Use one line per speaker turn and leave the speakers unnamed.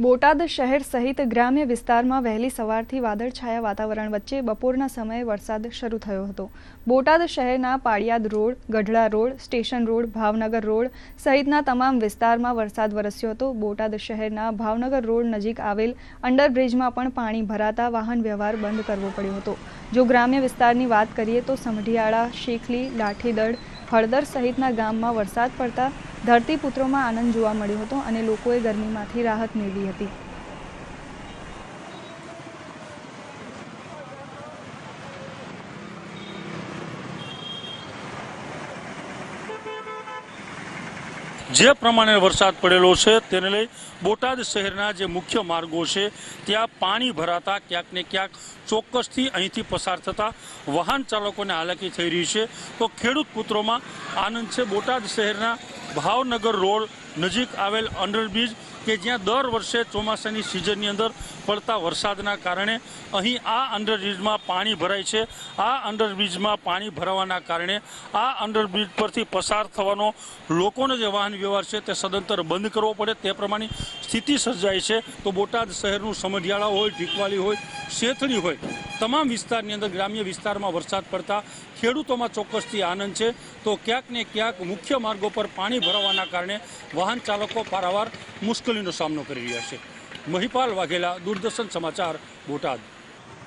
બોટાદ શહેર સહિત ગ્રામ્ય વિસ્તારમાં વહેલી સવારથી વાદળછાયા વાતાવરણ વચ્ચે બપોરના સમયે વરસાદ શરૂ થયો હતો। બોટાદ શહેરના Paliyad road, Gadhada road, station road, Bhavnagar road સહિતના તમામ વિસ્તારમાં વરસાદ વરસ્યો હતો। બોટાદ શહેરના ભાવનગર રોડ નજીક આવેલ અંડરબ્રિજમાં પણ પાણી ભરાતા વાહન વ્યવહાર બંધ કરવો પડ્યો હતો। જો ગ્રામ્ય વિસ્તારની વાત કરીએ તો સમઢિયાળા, શેખલી, લાઠીદળ, હળદર સહિતના ગામમાં વરસાદ પડતા ધરતીપુત્રોમાં આનંદ જોવા મળ્યો હતો અને લોકોએ ગરમીમાંથી રાહત મેળવી હતી।
જે પ્રમાણે વરસાદ પડેલો છે તેને લઈ બોટાદ શહેરના જે મુખ્ય માર્ગો છે ત્યાં પાણી ભરાતા ક્યાંક ને ક્યાંક ચોક્કસથી અહીંથી પસાર થતા વાહન ચાલકોને હાલાકી થઈ રહી છે। તો ખેડૂત પુત્રોમાં આનંદ છે। બોટાદ શહેરના ભાવનગર રોડ નજીક આવેલ અંડરબ્રિજ કે જ્યાં દર વર્ષે ચોમાસાની સિઝનની અંદર પડતા વરસાદના કારણે અહીં આ અંડરબ્રિજમાં પાણી ભરાય છે। આ અંડરબ્રિજમાં પાણી ભરાવાના કારણે આ અંડરબ્રિજ પરથી પસાર થવાનો લોકોનો જે વાહન વ્યવહાર છે તે સદંતર બંધ કરવો પડે તે પ્રમાણેની સ્થિતિ સર્જાય છે। તો બોટાદ શહેરનું સમઢિયાળા હોય, ટીકવાલી હોય, શેથળી હોય, તમામ વિસ્તારની અંદર ગ્રામ્ય વિસ્તારમાં વરસાદ પડતા ખેડૂતોમાં ચોક્કસથી આનંદ છે। તો ક્યાંક ને ક્યાંક મુખ્ય માર્ગો પર પાણી ભરાવાના કારણે વાહન ચાલકો પારાવાર મુશ્કેલીનો સામનો કરી રહ્યા છે। મહિપાલ વાઘેલા, દૂરદર્શન સમાચાર, બોટાદ।